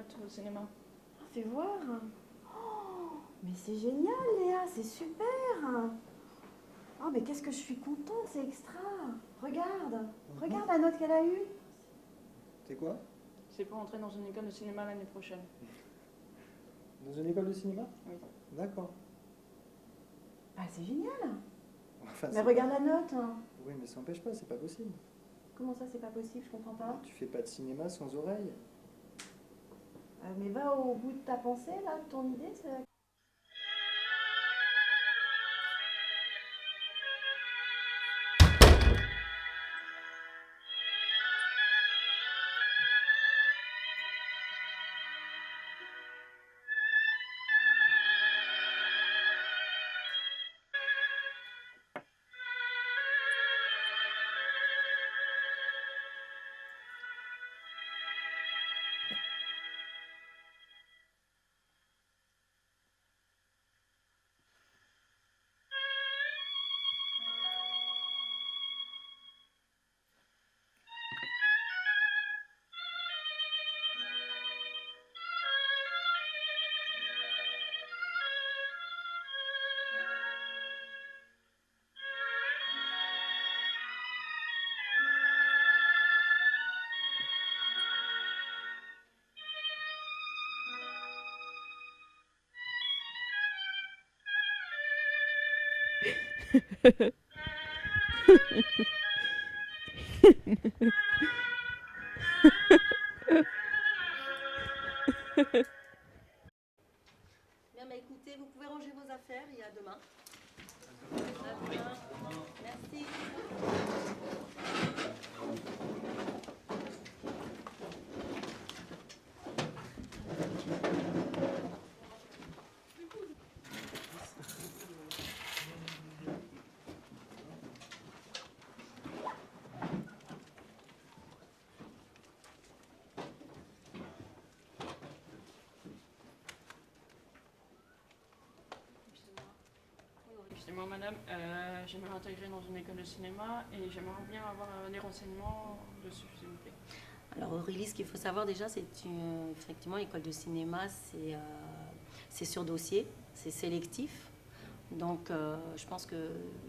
notes au cinéma. Fais voir. Oh, mais c'est génial, Léa, c'est super. Oh, mais qu'est-ce que je suis contente, c'est extra. Regarde, regarde la note qu'elle a eue. C'est quoi? C'est pour entrer dans une école de cinéma l'année prochaine. Dans une école de cinéma? Oui. D'accord. Ah, c'est génial. Enfin, Mais regarde la note. Oui, mais ça n'empêche pas, c'est pas possible. Comment ça, c'est pas possible, je comprends pas. Tu fais pas de cinéma sans oreille. Mais va au bout de ta pensée, là, de ton idée. Bien, bah écoutez, vous pouvez ranger vos affaires, il y a demain. À demain. Merci. Excusez-moi madame, j'aimerais intégrer dans une école de cinéma et j'aimerais bien avoir des renseignements dessus, s'il vous plaît. Alors Aurélie, ce qu'il faut savoir déjà, c'est effectivement l'école de cinéma, c'est sur dossier, c'est sélectif. Donc je pense qu'il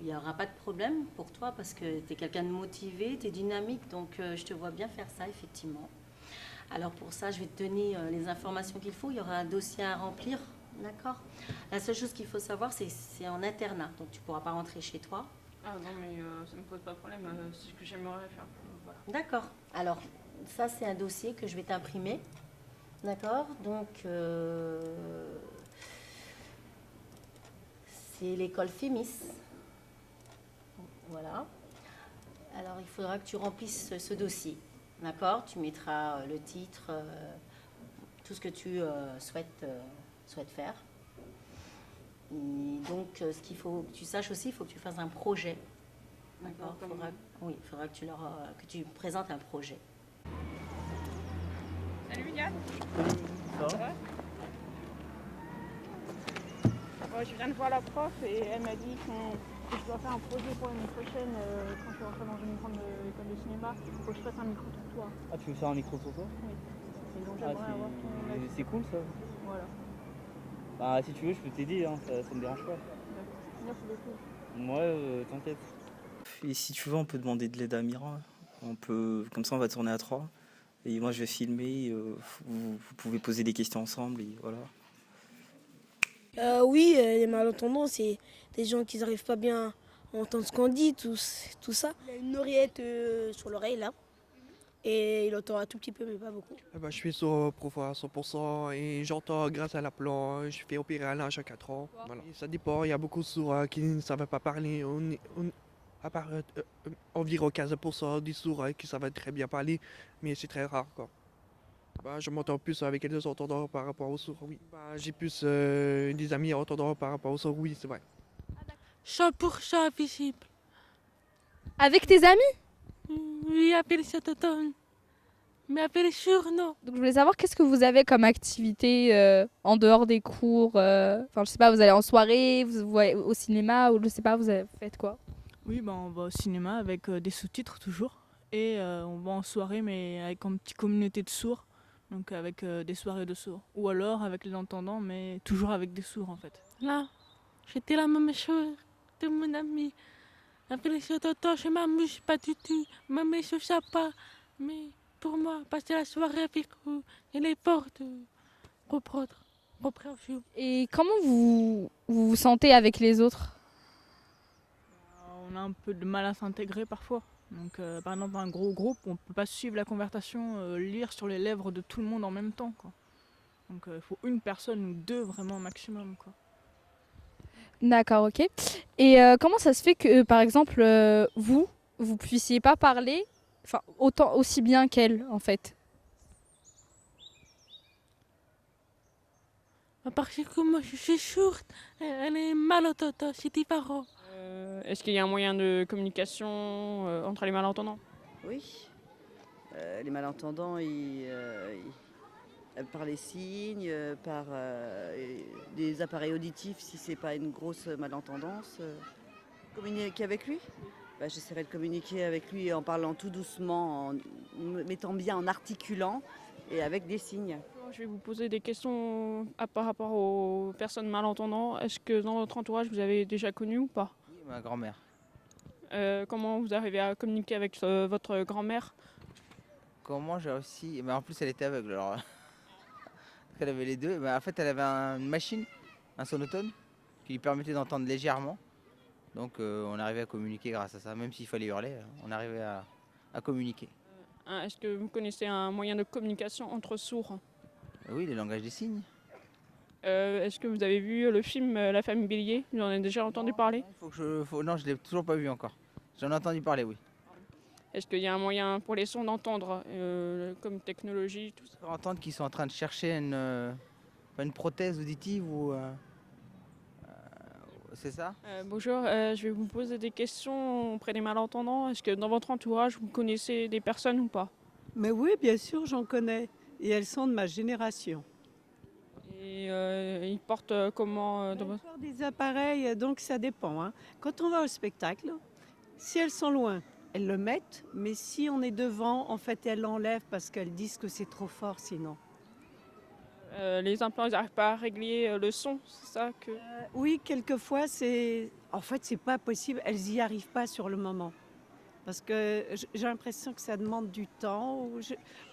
n'y aura pas de problème pour toi parce que tu es quelqu'un de motivé, tu es dynamique, donc je te vois bien faire ça effectivement. Alors pour ça, je vais te donner les informations qu'il faut. Il y aura un dossier à remplir, d'accord? La seule chose qu'il faut savoir, c'est en internat, donc tu ne pourras pas rentrer chez toi. Ah non mais ça ne me pose pas de problème, c'est ce que j'aimerais faire. Voilà. D'accord. Alors ça, c'est un dossier que je vais t'imprimer, d'accord? Donc c'est l'école Fémis. Voilà. Alors il faudra que tu remplisses ce dossier, d'accord? Tu mettras le titre, tout ce que tu souhaites faire. Et donc, ce qu'il faut que tu saches aussi, il faut que tu fasses un projet. D'accord? Oui, il faudra que tu présentes un projet. Salut Yann. Ça va? Ouais, je viens de voir la prof et elle m'a dit que je dois faire un projet pour l'année prochaine quand je vais rentrer dans une grande école de cinéma. Il faut que je fasse un micro-trottoir. Ah, tu veux faire un micro-trottoir? Oui. Et donc Ah, j'aimerais avoir ton avis. c'est cool ça. Voilà. Bah, si tu veux, je peux t'aider, hein, ça me dérange pas. D'accord. Merci beaucoup. Moi, t'inquiète. Et si tu veux, on peut demander de l'aide à Mira. Comme ça, on va tourner à 3. Et moi, je vais filmer. Vous pouvez poser des questions ensemble et voilà. Oui, les malentendants, c'est des gens qui n'arrivent pas bien à entendre ce qu'on dit, tout ça. Il a une oreillette sur l'oreille là, et il entend un tout petit peu, mais pas beaucoup. Je suis sourd pour à 100% et j'entends grâce à l'implant. Je fais opérer à l'âge de 4 ans. Voilà. Et ça dépend, il y a beaucoup de sourds qui ne savent pas parler. À part environ 15% des sourds qui savent très bien parler, mais c'est très rare, quoi. Je m'entends plus avec les entendants par rapport aux sourds, oui. J'ai plus des amis entendants par rapport aux sourds, oui, c'est vrai. 100% visible. Avec tes amis? Oui, après cet automne. Mais après sûr, non. Donc je voulais savoir qu'est-ce que vous avez comme activité en dehors des cours. Enfin, je sais pas, vous allez en soirée, vous voyez au cinéma ou je sais pas, faites quoi? Oui, on va au cinéma avec des sous-titres toujours. Et on va en soirée, mais avec une petite communauté de sourds. donc avec des soirées de sourds. Ou alors avec les entendants, mais toujours avec des sourds en fait. Là, j'étais la même chose de mon ami. Après les autres, je m'amuse pas du tout. Même je sais pas. Mais pour moi, passer la soirée avec eux, il est fort de reprendre. Et comment vous vous sentez avec les autres? On a un peu de mal à s'intégrer parfois. Donc, par exemple, un gros groupe, on ne peut pas suivre la conversation, lire sur les lèvres de tout le monde en même temps, quoi. Donc, il faut une personne ou deux vraiment maximum, quoi. D'accord, ok. Et comment ça se fait que, par exemple, vous puissiez pas parler, enfin, autant aussi bien qu'elle, en fait? Parce que moi, je suis sourde. Elle est malentendante, c'est différent. Est-ce qu'il y a un moyen de communication entre les malentendants? Oui. Les malentendants, par les signes, par des appareils auditifs si c'est pas une grosse malentendance. Communiquer avec lui? Bah, j'essaierai de communiquer avec lui en parlant tout doucement, en me mettant bien, en articulant et avec des signes. Je vais vous poser des questions par rapport aux personnes malentendantes. Est-ce que dans votre entourage, vous avez déjà connu ou pas? Oui, ma grand-mère. Comment vous arrivez à communiquer avec votre grand-mère? Comment j'ai réussi? En plus, elle était aveugle. Alors, elle avait les deux. En fait, elle avait une machine, un sonotone, qui lui permettait d'entendre légèrement. Donc, on arrivait à communiquer grâce à ça. Même s'il fallait hurler, on arrivait à communiquer. Est-ce que vous connaissez un moyen de communication entre sourds? Oui, le langage des signes. Est-ce que vous avez vu le film La famille Bélier? Vous en avez déjà entendu parler? Non, je ne l'ai toujours pas vu encore. J'en ai entendu parler, oui. Est-ce qu'il y a un moyen pour les sourds d'entendre, comme technologie, tout ça? Entendre qu'ils sont en train de chercher une prothèse auditive ou... c'est ça? Bonjour, je vais vous poser des questions auprès des malentendants. Est-ce que dans votre entourage, vous connaissez des personnes ou pas? Mais oui, bien sûr, j'en connais. Et elles sont de ma génération. Et ils portent comment dans Elles portent des appareils, donc ça dépend, hein. Quand on va au spectacle, si elles sont loin, elles le mettent. Mais si on est devant, en fait, elles l'enlèvent parce qu'elles disent que c'est trop fort sinon. Les implants, ils n'arrivent pas à régler le son, c'est ça que... Oui, quelquefois, en fait, c'est pas possible. Elles n'y arrivent pas sur le moment. Parce que j'ai l'impression que ça demande du temps.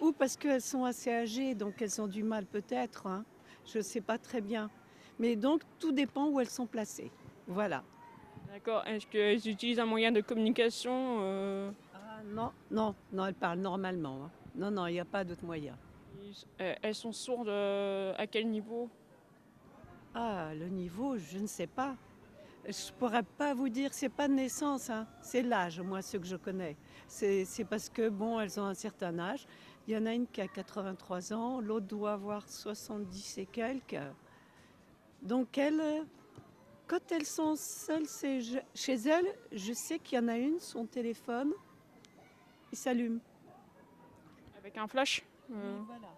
Ou parce qu'elles sont assez âgées, donc elles ont du mal peut-être, hein. Je ne sais pas très bien. Mais donc, tout dépend où elles sont placées. Voilà. D'accord. Est-ce qu'ils utilisent un moyen de communication Non, elles parlent normalement, hein. Non, il n'y a pas d'autre moyen. Elles sont sourdes à quel niveau? Ah, le niveau, je ne sais pas. Je ne pourrais pas vous dire, c'est pas de naissance, hein. C'est l'âge, moi, ce que je connais. C'est parce que, bon, elles ont un certain âge. Il y en a une qui a 83 ans, l'autre doit avoir 70 et quelques. Donc, quand elles sont seules chez elles, je sais qu'il y en a une, son téléphone, il s'allume. Avec un flash? Oui, voilà.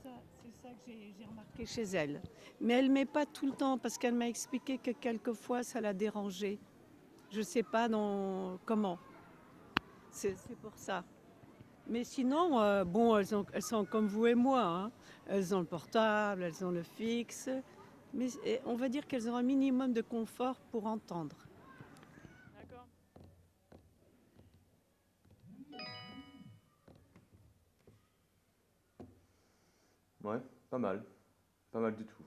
C'est ça que j'ai remarqué chez elle. Mais elle ne met pas tout le temps parce qu'elle m'a expliqué que quelquefois ça la dérangeait. Je ne sais pas comment. C'est pour ça. Mais sinon, bon, elles sont comme vous et moi, hein. Elles ont le portable, elles ont le fixe. Mais on va dire qu'elles ont un minimum de confort pour entendre. D'accord. Ouais, pas mal. Pas mal du tout.